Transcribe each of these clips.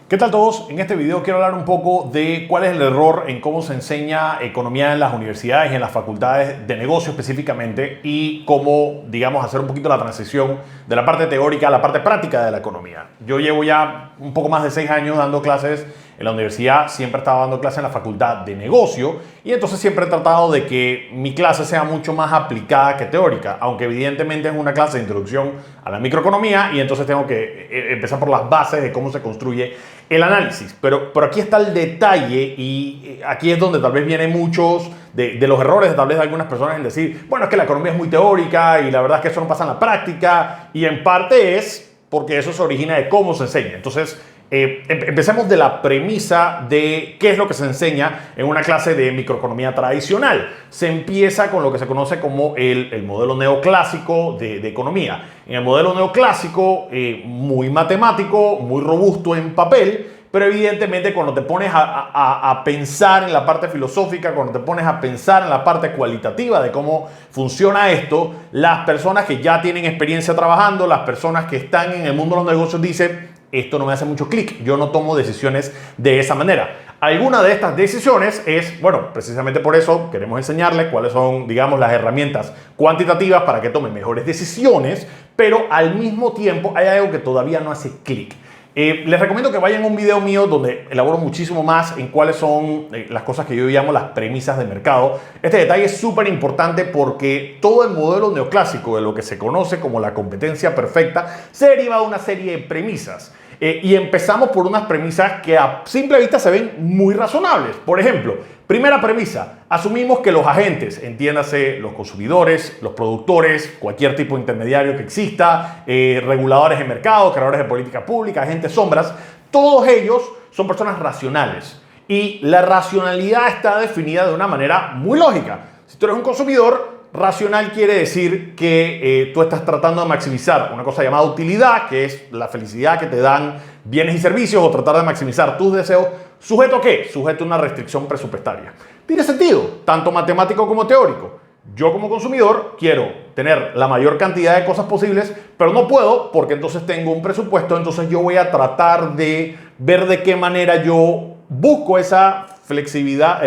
¿Qué tal todos? En este video quiero hablar un poco de cuál es el error en cómo se enseña economía en las universidades y en las facultades de negocio específicamente y cómo, digamos, hacer un poquito la transición de la parte teórica a la parte práctica de la economía. Yo llevo ya un poco más de 6 años dando clases en la universidad, siempre estaba dando clases en la facultad de negocio y entonces siempre he tratado de que mi clase sea mucho más aplicada que teórica, aunque evidentemente es una clase de introducción a la microeconomía y entonces tengo que empezar por las bases de cómo se construye el análisis. Pero aquí está el detalle y aquí es donde tal vez vienen muchos de los errores de tal vez de algunas personas en decir, bueno, es que la economía es muy teórica y la verdad es que eso no pasa en la práctica y en parte es porque eso se origina de cómo se enseña. Entonces, empecemos de la premisa de qué es lo que se enseña en una clase de microeconomía tradicional. Se empieza con lo que se conoce como el modelo neoclásico de economía. En el modelo neoclásico, muy matemático, muy robusto en papel, pero evidentemente cuando te pones a pensar en la parte filosófica, cuando te pones a pensar en la parte cualitativa de cómo funciona esto, las personas que ya tienen experiencia trabajando, las personas que están en el mundo de los negocios dicen, esto no me hace mucho clic, yo no tomo decisiones de esa manera. Alguna de estas decisiones es, bueno, precisamente por eso queremos enseñarles cuáles son, digamos, las herramientas cuantitativas para que tomen mejores decisiones, pero al mismo tiempo hay algo que todavía no hace clic. Les recomiendo que vayan a un video mío donde elaboro muchísimo más en cuáles son las cosas que yo llamo las premisas de mercado. Este detalle es súper importante porque todo el modelo neoclásico de lo que se conoce como la competencia perfecta se deriva de una serie de premisas. Y empezamos por unas premisas que a simple vista se ven muy razonables. Por ejemplo, primera premisa, asumimos que los agentes, entiéndase los consumidores, los productores, cualquier tipo de intermediario que exista, reguladores de mercado, creadores de políticas públicas, agentes sombras, todos ellos son personas racionales. Y la racionalidad está definida de una manera muy lógica. Si tú eres un consumidor, racional quiere decir que tú estás tratando de maximizar una cosa llamada utilidad, que es la felicidad que te dan bienes y servicios, o tratar de maximizar tus deseos. ¿Sujeto a qué? Sujeto a una restricción presupuestaria. Tiene sentido, tanto matemático como teórico. Yo como consumidor quiero tener la mayor cantidad de cosas posibles, pero no puedo porque entonces tengo un presupuesto, entonces yo voy a tratar de ver de qué manera yo busco esa flexibilidad,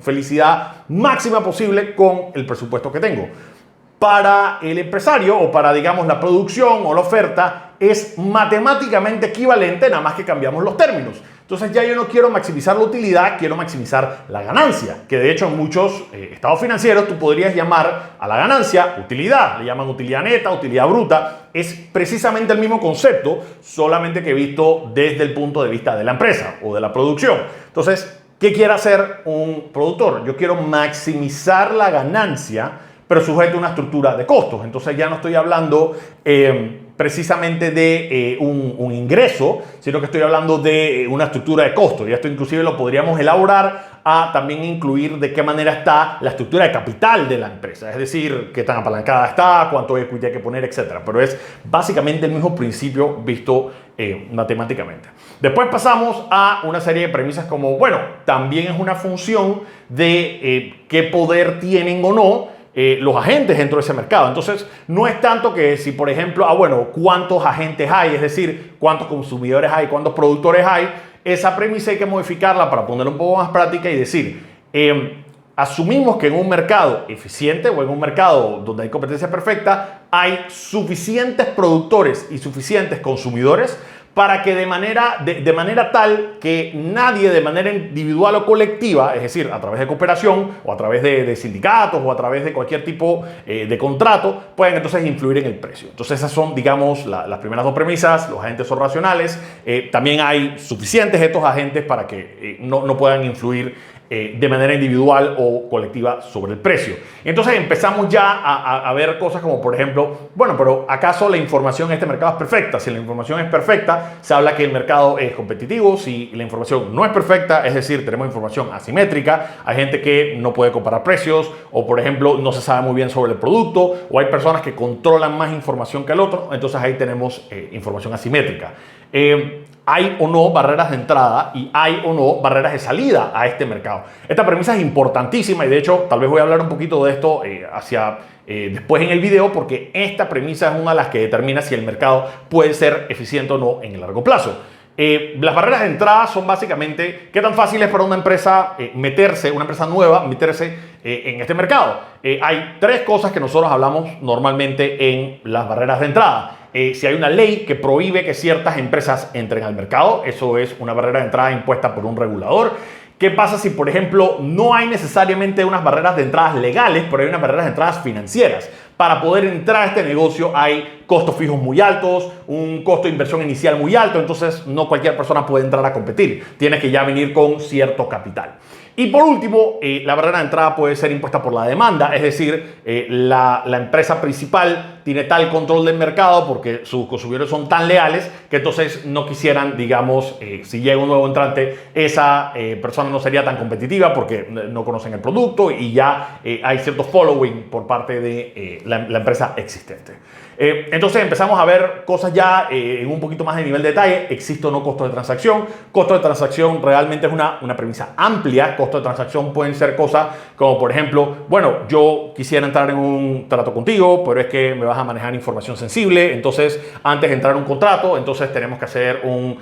felicidad máxima posible con el presupuesto que tengo. Para el empresario o para, digamos, la producción o la oferta es matemáticamente equivalente, nada más que cambiamos los términos. Entonces ya yo no quiero maximizar la utilidad, quiero maximizar la ganancia, que de hecho en muchos estados financieros tú podrías llamar a la ganancia utilidad, le llaman utilidad neta, utilidad bruta, es precisamente el mismo concepto, solamente que visto desde el punto de vista de la empresa o de la producción. Entonces, ¿qué quiere hacer un productor? Yo quiero maximizar la ganancia, pero sujeto a una estructura de costos. Entonces ya no estoy hablando precisamente de un ingreso, sino que estoy hablando de una estructura de costos. Y esto inclusive lo podríamos elaborar a también incluir de qué manera está la estructura de capital de la empresa. Es decir, qué tan apalancada está, cuánto equity hay que poner, etc. Pero es básicamente el mismo principio visto matemáticamente. Después pasamos a una serie de premisas como, bueno, también es una función de qué poder tienen o no los agentes dentro de ese mercado. Entonces, no es tanto que si, por ejemplo, bueno, ¿cuántos agentes hay? Es decir, ¿cuántos consumidores hay? ¿Cuántos productores hay? Esa premisa hay que modificarla para ponerla un poco más práctica y decir, asumimos que en un mercado eficiente o en un mercado donde hay competencia perfecta, hay suficientes productores y suficientes consumidores para que de manera tal que nadie de manera individual o colectiva, es decir, a través de cooperación o a través de sindicatos o a través de cualquier tipo de contrato, puedan entonces influir en el precio. Entonces esas son, digamos, las primeras dos premisas. Los agentes son racionales. También hay suficientes de estos agentes para que no puedan influir de manera individual o colectiva sobre el precio. Entonces empezamos ya a ver cosas como, por ejemplo, bueno, pero ¿acaso la información en este mercado es perfecta? Si la información es perfecta, se habla que el mercado es competitivo. Si la información no es perfecta, es decir, tenemos información asimétrica, hay gente que no puede comparar precios o, por ejemplo, no se sabe muy bien sobre el producto, o hay personas que controlan más información que el otro, entonces ahí tenemos información asimétrica. Hay o no barreras de entrada y hay o no barreras de salida a este mercado. Esta premisa es importantísima y de hecho tal vez voy a hablar un poquito de esto después en el video, porque esta premisa es una de las que determina si el mercado puede ser eficiente o no en el largo plazo. Las barreras de entrada son básicamente qué tan fácil es para una empresa una empresa nueva, meterse en este mercado. Hay tres cosas que nosotros hablamos normalmente en las barreras de entrada. Si hay una ley que prohíbe que ciertas empresas entren al mercado, eso es una barrera de entrada impuesta por un regulador. ¿Qué pasa si, por ejemplo, no hay necesariamente unas barreras de entradas legales, pero hay unas barreras de entradas financieras? Para poder entrar a este negocio hay costos fijos muy altos, un costo de inversión inicial muy alto, entonces no cualquier persona puede entrar a competir. Tienes que ya venir con cierto capital. Y por último, la barrera de entrada puede ser impuesta por la demanda, es decir, la empresa principal tiene tal control del mercado porque sus consumidores son tan leales que entonces no quisieran, digamos, si llega un nuevo entrante, esa persona no sería tan competitiva porque no conocen el producto y ya hay cierto following por parte de la empresa existente. Entonces empezamos a ver cosas ya en un poquito más de nivel de detalle. ¿Existe o no costo de transacción? Costo de transacción realmente es una premisa amplia. Costo de transacción pueden ser cosas como, por ejemplo, bueno, yo quisiera entrar en un trato contigo, pero es que me vas a manejar información sensible. Entonces, antes de entrar en un contrato, entonces tenemos que hacer un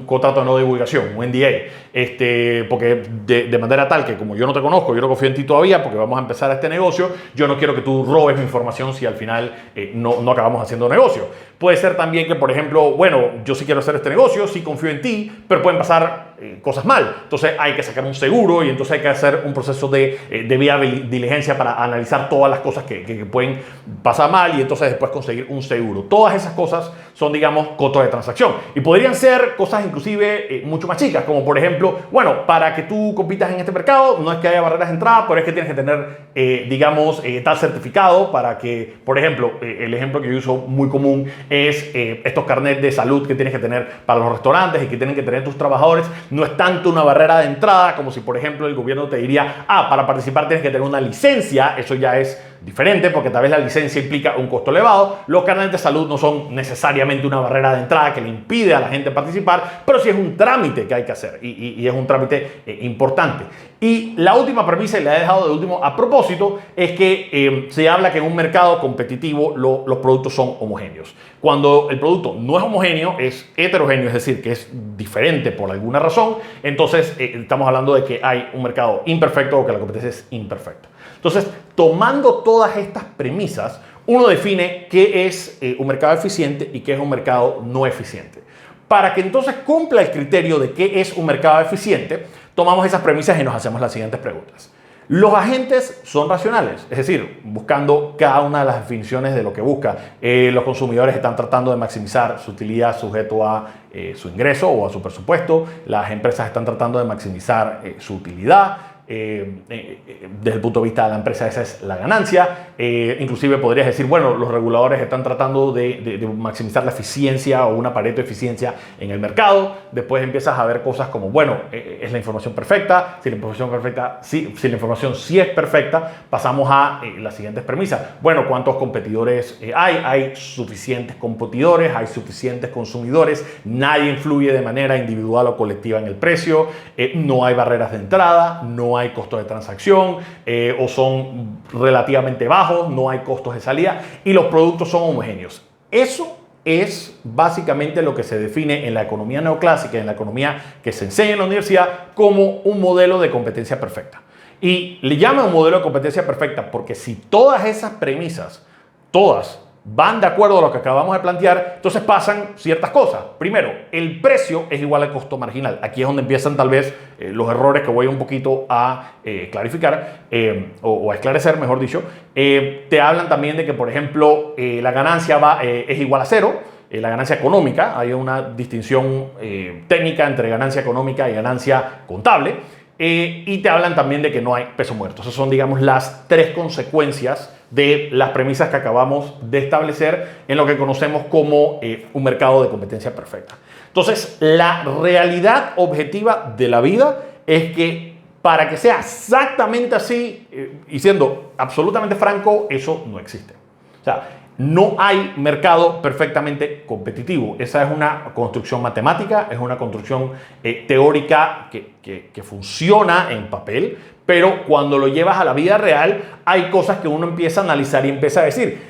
contrato de no divulgación, un NDA. Porque de manera tal que como yo no te conozco, yo no confío en ti todavía porque vamos a empezar este negocio, yo no quiero que tú robes mi información si al final no acabamos haciendo negocio. Puede ser también que, por ejemplo, bueno, yo sí quiero hacer este negocio, sí confío en ti, pero pueden pasar cosas mal. Entonces hay que sacar un seguro y entonces hay que hacer un proceso de debida diligencia para analizar todas las cosas que pueden pasar mal y entonces después conseguir un seguro. Todas esas cosas son, digamos, costos de transacción. Y podrían ser cosas inclusive mucho más chicas, como por ejemplo, bueno, para que tú compitas en este mercado, no es que haya barreras de entrada, pero es que tienes que tener, digamos, tal certificado para que, por ejemplo, el ejemplo que yo uso muy común es estos carnets de salud que tienes que tener para los restaurantes y que tienen que tener tus trabajadores. No es tanto una barrera de entrada como si, por ejemplo, el gobierno te diría, para participar tienes que tener una licencia. Eso ya es diferente porque tal vez la licencia implica un costo elevado. Los carnets de salud no son necesariamente una barrera de entrada que le impide a la gente participar, pero sí es un trámite que hay que hacer y es un trámite importante. Y la última premisa, y la he dejado de último a propósito, es que se habla que en un mercado competitivo los productos son homogéneos. Cuando el producto no es homogéneo, es heterogéneo, es decir, que es diferente por alguna razón, entonces estamos hablando de que hay un mercado imperfecto o que la competencia es imperfecta. Entonces, tomando todas estas premisas, uno define qué es un mercado eficiente y qué es un mercado no eficiente. Para que entonces cumpla el criterio de qué es un mercado eficiente, tomamos esas premisas y nos hacemos las siguientes preguntas. Los agentes son racionales, es decir, buscando cada una de las definiciones de lo que busca. Los consumidores están tratando de maximizar su utilidad sujeto a su ingreso o a su presupuesto. Las empresas están tratando de maximizar su utilidad. Desde el punto de vista de la empresa esa es la ganancia. Inclusive podrías decir, bueno, los reguladores están tratando de maximizar la eficiencia o una Pareto de eficiencia en el mercado. Después empiezas a ver cosas como, bueno, ¿es la información perfecta? Si la información perfecta, sí, si la información sí es perfecta, pasamos a las siguientes premisas. Bueno, ¿cuántos competidores hay? ¿Hay suficientes competidores? ¿Hay suficientes consumidores? Nadie influye de manera individual o colectiva en el precio. No hay barreras de entrada, no hay costos de transacción o son relativamente bajos, no hay costos de salida y los productos son homogéneos. Eso es básicamente lo que se define en la economía neoclásica, en la economía que se enseña en la universidad como un modelo de competencia perfecta. Y le llaman un modelo de competencia perfecta porque si todas esas premisas, todas van de acuerdo a lo que acabamos de plantear, entonces pasan ciertas cosas. Primero, el precio es igual al costo marginal. Aquí es donde empiezan tal vez los errores que voy un poquito a clarificar o a esclarecer, mejor dicho. Te hablan también de que, por ejemplo, la ganancia es igual a cero. La ganancia económica, hay una distinción técnica entre ganancia económica y ganancia contable. Y te hablan también de que no hay peso muerto. Esas son, digamos, las tres consecuencias de las premisas que acabamos de establecer en lo que conocemos como un mercado de competencia perfecta. Entonces, la realidad objetiva de la vida es que para que sea exactamente así, y siendo absolutamente franco, eso no existe. O sea, no hay mercado perfectamente competitivo. Esa es una construcción matemática, es una construcción teórica que funciona en papel, pero cuando lo llevas a la vida real hay cosas que uno empieza a analizar y empieza a decir,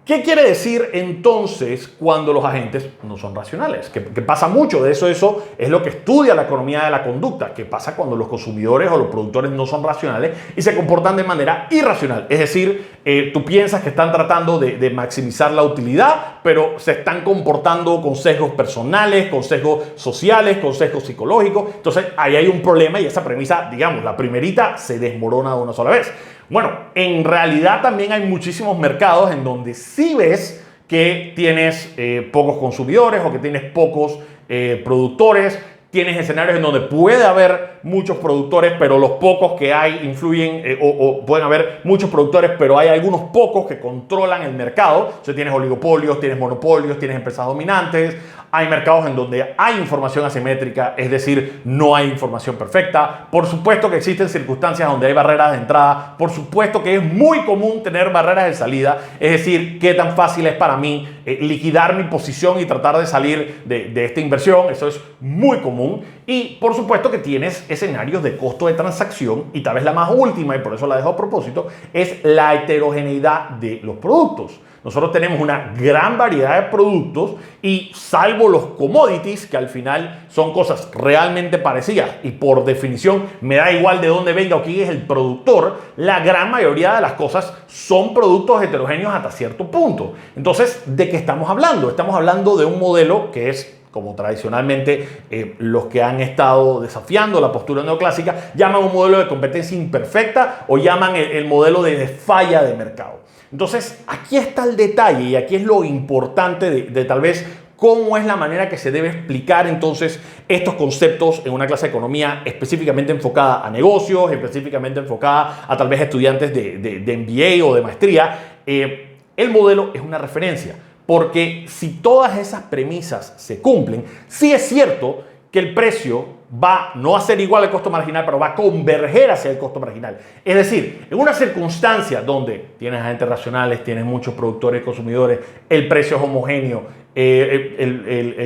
¿Qué quiere decir entonces cuando los agentes no son racionales? Que pasa mucho, de eso es lo que estudia la economía de la conducta. ¿Qué pasa cuando los consumidores o los productores no son racionales y se comportan de manera irracional? Es decir, tú piensas que están tratando de maximizar la utilidad, pero se están comportando con sesgos personales, con sesgos sociales, con sesgos psicológicos. Entonces ahí hay un problema y esa premisa, digamos, la primerita se desmorona de una sola vez. Bueno, en realidad también hay muchísimos mercados en donde sí ves que tienes pocos consumidores o que tienes pocos productores. Tienes escenarios en donde puede haber muchos productores, pero los pocos que hay influyen, o pueden haber muchos productores, pero hay algunos pocos que controlan el mercado. O sea, tienes oligopolios, tienes monopolios, tienes empresas dominantes. Hay mercados en donde hay información asimétrica, es decir, no hay información perfecta. Por supuesto que existen circunstancias donde hay barreras de entrada. Por supuesto que es muy común tener barreras de salida. Es decir, qué tan fácil es para mí liquidar mi posición y tratar de salir de esta inversión. Eso es muy común. Y por supuesto que tienes escenarios de costo de transacción. Y tal vez la más última, y por eso la dejo a propósito, es la heterogeneidad de los productos. Nosotros tenemos una gran variedad de productos y salvo los commodities, que al final son cosas realmente parecidas y por definición me da igual de dónde venga o quién es el productor, la gran mayoría de las cosas son productos heterogéneos hasta cierto punto. Entonces, ¿de qué estamos hablando? Estamos hablando de un modelo que es, como tradicionalmente los que han estado desafiando la postura neoclásica, llaman un modelo de competencia imperfecta o llaman el modelo de falla de mercado. Entonces, aquí está el detalle y aquí es lo importante de tal vez cómo es la manera que se debe explicar entonces estos conceptos en una clase de economía específicamente enfocada a negocios, específicamente enfocada a tal vez estudiantes de MBA o de maestría. El modelo es una referencia, porque si todas esas premisas se cumplen, sí es cierto que el precio va no a ser igual al costo marginal, pero va a converger hacia el costo marginal. Es decir, en una circunstancia donde tienes agentes racionales, tienes muchos productores y consumidores, el precio es homogéneo,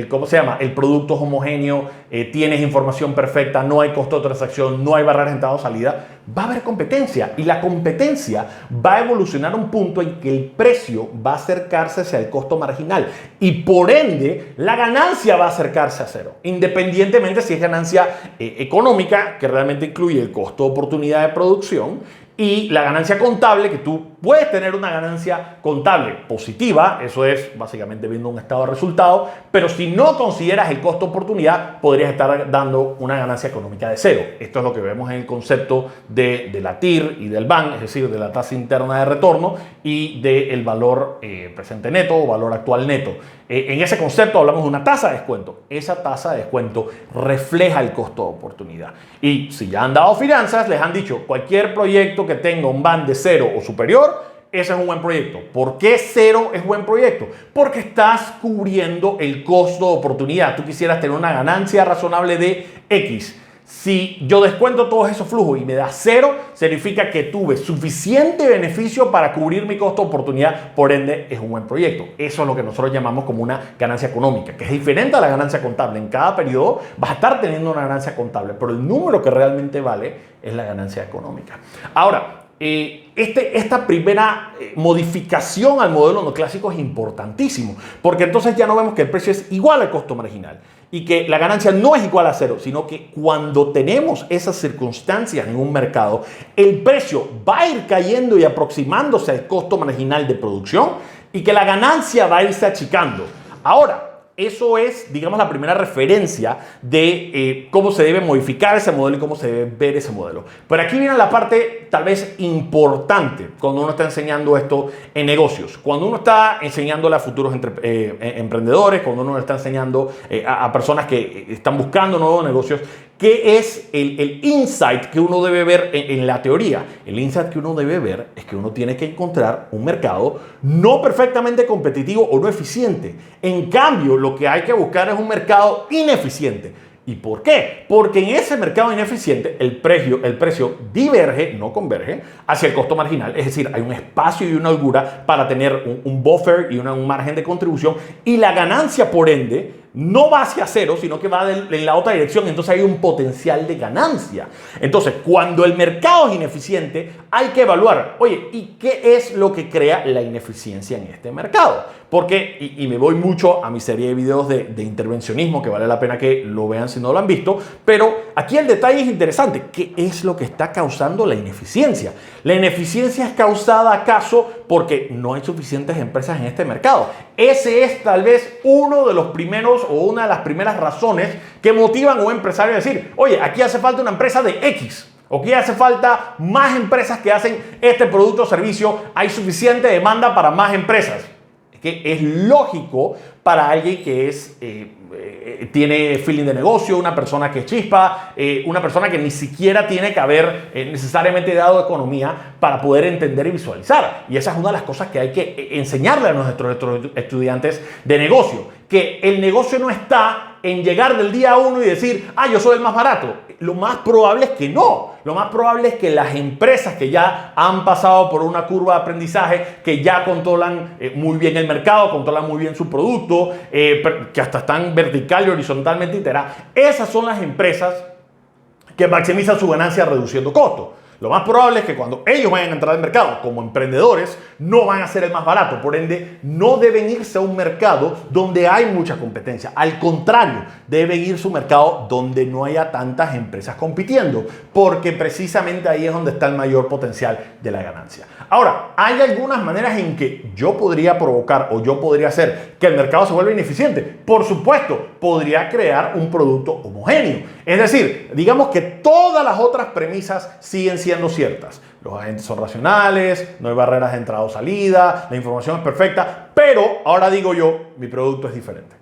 ¿cómo se llama? El producto es homogéneo, tienes información perfecta, no hay costo de transacción, no hay barreras de entrada o salida, va a haber competencia y la competencia va a evolucionar a un punto en que el precio va a acercarse hacia el costo marginal y por ende la ganancia va a acercarse a cero, independientemente si es ganancia económica, que realmente incluye el costo de oportunidad de producción, y la ganancia contable, que tú puedes tener una ganancia contable positiva, eso es básicamente viendo un estado de resultado, pero si no consideras el costo oportunidad, podrías estar dando una ganancia económica de cero. Esto es lo que vemos en el concepto de la TIR y del BAN, es decir, de la tasa interna de retorno y del valor presente neto o valor actual neto. En ese concepto hablamos de una tasa de descuento. Esa tasa de descuento refleja el costo de oportunidad. Y si ya han dado finanzas, les han dicho cualquier proyecto que tenga un BAN de 0 o superior, ese es un buen proyecto. ¿Por qué 0 es buen proyecto? Porque estás cubriendo el costo de oportunidad. Tú quisieras tener una ganancia razonable de X. Si yo descuento todos esos flujos y me da 0, significa que tuve suficiente beneficio para cubrir mi costo de oportunidad, por ende es un buen proyecto. Eso es lo que nosotros llamamos como una ganancia económica, que es diferente a la ganancia contable. En cada periodo vas a estar teniendo una ganancia contable, pero el número que realmente vale es la ganancia económica. Ahora, esta primera modificación al modelo neoclásico es importantísimo, porque entonces ya no vemos que el precio es igual al costo marginal y que la ganancia no es igual a 0, sino que cuando tenemos esas circunstancias en un mercado, el precio va a ir cayendo y aproximándose al costo marginal de producción y que la ganancia va a irse achicando. Ahora, eso es, digamos, la primera referencia de cómo se debe modificar ese modelo y cómo se debe ver ese modelo. Pero aquí viene la parte tal vez importante cuando uno está enseñando esto en negocios. Cuando uno está enseñándole a futuros emprendedores, cuando uno está enseñando a personas que están buscando nuevos negocios, ¿qué es el insight que uno debe ver en la teoría? El insight que uno debe ver es que uno tiene que encontrar un mercado no perfectamente competitivo o no eficiente. En cambio, lo que hay que buscar es un mercado ineficiente. ¿Y por qué? Porque en ese mercado ineficiente el precio diverge, no converge, hacia el costo marginal. Es decir, hay un espacio y una holgura para tener un buffer y un margen de contribución y la ganancia, por ende, no va hacia cero, sino que va en la otra dirección, entonces hay un potencial de ganancia. Entonces, cuando el mercado es ineficiente, hay que evaluar, oye, ¿y qué es lo que crea la ineficiencia en este mercado? Porque, y me voy mucho a mi serie de videos de intervencionismo, que vale la pena que lo vean si no lo han visto, pero aquí el detalle es interesante. ¿Qué es lo que está causando la ineficiencia? ¿La ineficiencia es causada acaso porque no hay suficientes empresas en este mercado? Ese es tal vez uno de los primeros o una de las primeras razones que motivan a un empresario a decir, oye, aquí hace falta una empresa de X. O aquí hace falta más empresas que hacen este producto o servicio. Hay suficiente demanda para más empresas. Que es lógico para alguien que tiene feeling de negocio, una persona que es chispa, una persona que ni siquiera tiene que haber necesariamente dado economía para poder entender y visualizar. Y esa es una de las cosas que hay que enseñarle a nuestros estudiantes de negocio, que el negocio no está en llegar del día uno y decir, yo soy el más barato. Lo más probable es que no. Lo más probable es que las empresas que ya han pasado por una curva de aprendizaje, que ya controlan muy bien el mercado, controlan muy bien su producto, que hasta están vertical y horizontalmente iteradas, esas son las empresas que maximizan su ganancia reduciendo costos. Lo más probable es que cuando ellos vayan a entrar al mercado como emprendedores, no van a ser el más barato. Por ende, no deben irse a un mercado donde hay mucha competencia. Al contrario, deben irse a un mercado donde no haya tantas empresas compitiendo, porque precisamente ahí es donde está el mayor potencial de la ganancia. Ahora, hay algunas maneras en que yo podría provocar o yo podría hacer que el mercado se vuelva ineficiente. Por supuesto, podría crear un producto homogéneo. Es decir, digamos que todas las otras premisas siguen siendo ciertas. Los agentes son racionales, no hay barreras de entrada o salida, la información es perfecta, pero ahora digo yo, mi producto es diferente.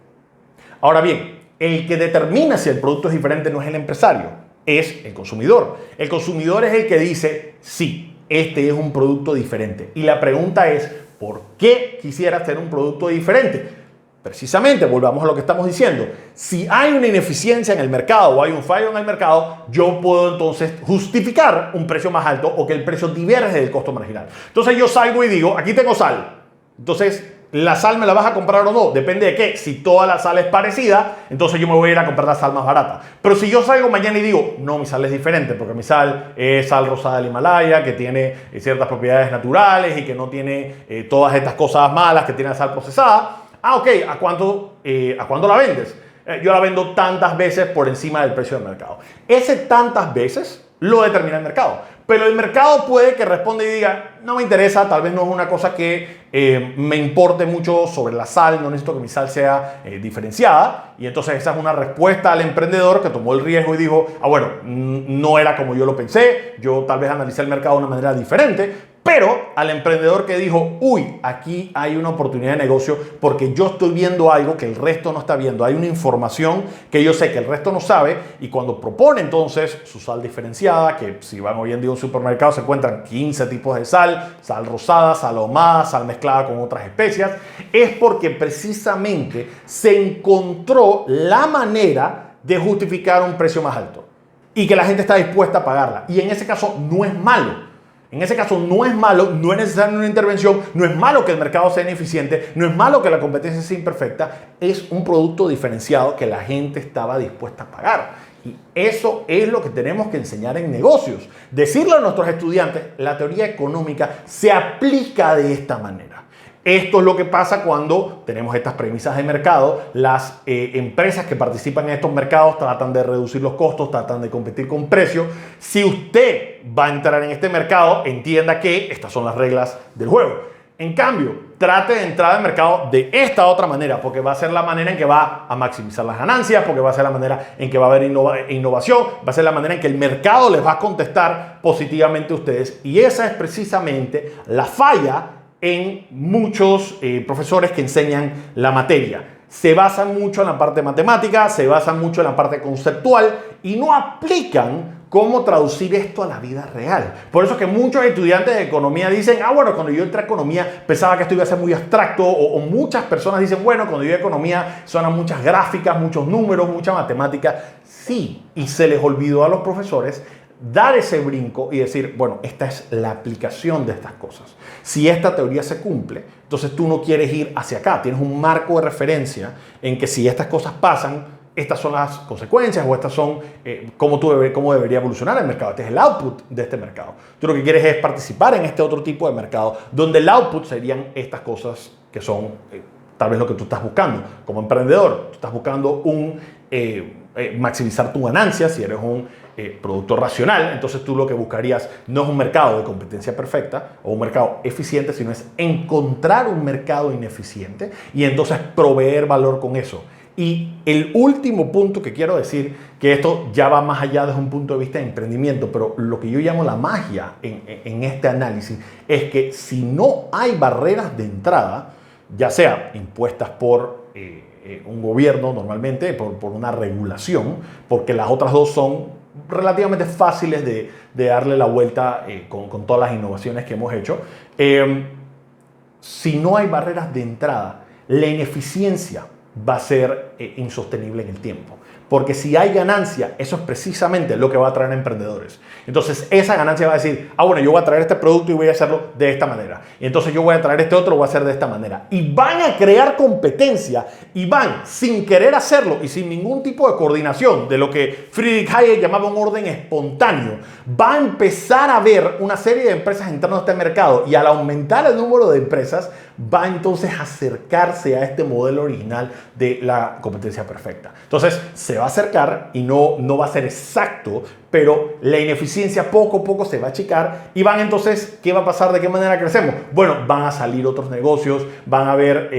Ahora bien, el que determina si el producto es diferente no es el empresario, es el consumidor. El consumidor es el que dice, sí, este es un producto diferente. Y la pregunta es, ¿por qué quisieras tener un producto diferente? Precisamente, volvamos a lo que estamos diciendo. Si hay una ineficiencia en el mercado o hay un fallo en el mercado, yo puedo entonces justificar un precio más alto o que el precio diverge del costo marginal. Entonces yo salgo y digo, aquí tengo sal. Entonces, ¿la sal me la vas a comprar o no? Depende de qué. Si toda la sal es parecida, entonces yo me voy a ir a comprar la sal más barata. Pero si yo salgo mañana y digo, no, mi sal es diferente, porque mi sal es sal rosada del Himalaya, que tiene ciertas propiedades naturales y que no tiene todas estas cosas malas que tiene la sal procesada. Ok, ¿a cuánto la vendes? Yo la vendo tantas veces por encima del precio del mercado. Ese tantas veces lo determina el mercado. Pero el mercado puede que responda y diga, no me interesa, tal vez no es una cosa que me importe mucho sobre la sal, no necesito que mi sal sea diferenciada. Y entonces esa es una respuesta al emprendedor que tomó el riesgo y dijo, bueno, no era como yo lo pensé, yo tal vez analicé el mercado de una manera diferente. Pero al emprendedor que dijo, uy, aquí hay una oportunidad de negocio porque yo estoy viendo algo que el resto no está viendo. Hay una información que yo sé que el resto no sabe y cuando propone entonces su sal diferenciada, que si van hoy en día a un supermercado se encuentran 15 tipos de sal, sal rosada, sal ahumada, sal mezclada con otras especias, es porque precisamente se encontró la manera de justificar un precio más alto y que la gente está dispuesta a pagarla. Y en ese caso no es malo. En ese caso no es malo, no es necesaria una intervención, no es malo que el mercado sea ineficiente, no es malo que la competencia sea imperfecta, es un producto diferenciado que la gente estaba dispuesta a pagar. Y eso es lo que tenemos que enseñar en negocios. Decirle a nuestros estudiantes, la teoría económica se aplica de esta manera. Esto es lo que pasa cuando tenemos estas premisas de mercado. Las empresas que participan en estos mercados tratan de reducir los costos, tratan de competir con precios. Si usted va a entrar en este mercado, entienda que estas son las reglas del juego. En cambio, trate de entrar al mercado de esta otra manera, porque va a ser la manera en que va a maximizar las ganancias, porque va a ser la manera en que va a haber innovación, va a ser la manera en que el mercado les va a contestar positivamente a ustedes. Y esa es precisamente la falla en muchos profesores que enseñan la materia. Se basan mucho en la parte matemática, se basan mucho en la parte conceptual y no aplican cómo traducir esto a la vida real. Por eso es que muchos estudiantes de economía dicen, bueno, cuando yo entré a economía pensaba que esto iba a ser muy abstracto, o muchas personas dicen, bueno, cuando yo a economía suenan muchas gráficas, muchos números, mucha matemática. Sí, y se les olvidó a los profesores dar ese brinco y decir, bueno, esta es la aplicación de estas cosas. Si esta teoría se cumple, entonces tú no quieres ir hacia acá. Tienes un marco de referencia en que si estas cosas pasan, estas son las consecuencias o estas son cómo debería evolucionar el mercado. Este es el output de este mercado. Tú lo que quieres es participar en este otro tipo de mercado donde el output serían estas cosas que son tal vez lo que tú estás buscando. Como emprendedor, tú estás buscando maximizar tu ganancia si eres un productor racional. Entonces tú lo que buscarías no es un mercado de competencia perfecta o un mercado eficiente, sino es encontrar un mercado ineficiente y entonces proveer valor con eso. Y el último punto que quiero decir, que esto ya va más allá desde un punto de vista de emprendimiento, pero lo que yo llamo la magia en este análisis es que si no hay barreras de entrada, ya sea impuestas por un gobierno normalmente, por una regulación, porque las otras dos son relativamente fáciles de darle la vuelta con todas las innovaciones que hemos hecho. Si no hay barreras de entrada, la ineficiencia va a ser insostenible en el tiempo. Porque si hay ganancia, eso es precisamente lo que va a atraer a emprendedores. Entonces, esa ganancia va a decir, bueno, yo voy a traer este producto y voy a hacerlo de esta manera. Y entonces yo voy a traer este otro y lo voy a hacer de esta manera. Y van a crear competencia y van, sin querer hacerlo y sin ningún tipo de coordinación de lo que Friedrich Hayek llamaba un orden espontáneo, va a empezar a ver una serie de empresas entrando a este mercado y al aumentar el número de empresas, va entonces a acercarse a este modelo original de la competencia perfecta. Entonces, se va a acercar y no va a ser exacto, pero la ineficiencia poco a poco se va a achicar y van entonces, ¿qué va a pasar? ¿De qué manera crecemos? Bueno, van a salir otros negocios, van a ver,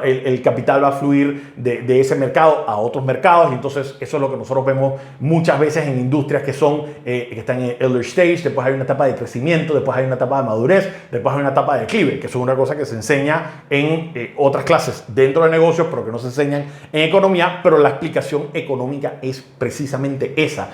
el capital va a fluir de ese mercado a otros mercados y entonces eso es lo que nosotros vemos muchas veces en industrias que están en early stage, después hay una etapa de crecimiento, después hay una etapa de madurez, después hay una etapa de declive, que eso es una cosa que se enseña en otras clases dentro de negocios, pero que no se enseñan en economía, pero la explicación económica es precisamente esa.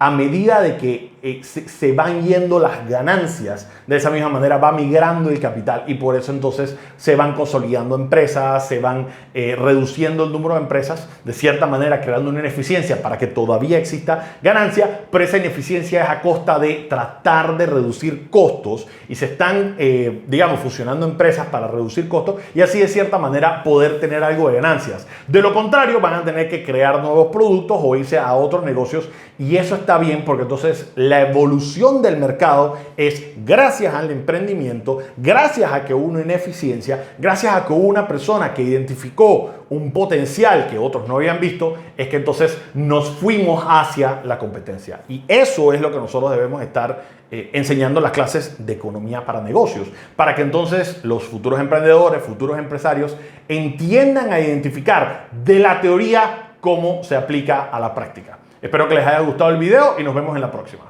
A medida de que se van yendo las ganancias, de esa misma manera va migrando el capital y por eso entonces se van consolidando empresas, se van reduciendo el número de empresas, de cierta manera creando una ineficiencia para que todavía exista ganancia, pero esa ineficiencia es a costa de tratar de reducir costos y se están, digamos, fusionando empresas para reducir costos y así de cierta manera poder tener algo de ganancias. De lo contrario, van a tener que crear nuevos productos o irse a otros negocios y eso está bien porque entonces la evolución del mercado es gracias al emprendimiento, gracias a que hubo una ineficiencia, gracias a que hubo una persona que identificó un potencial que otros no habían visto, es que entonces nos fuimos hacia la competencia. Y eso es lo que nosotros debemos estar enseñando en las clases de economía para negocios, para que entonces los futuros emprendedores, futuros empresarios entiendan a identificar de la teoría cómo se aplica a la práctica. Espero que les haya gustado el video y nos vemos en la próxima.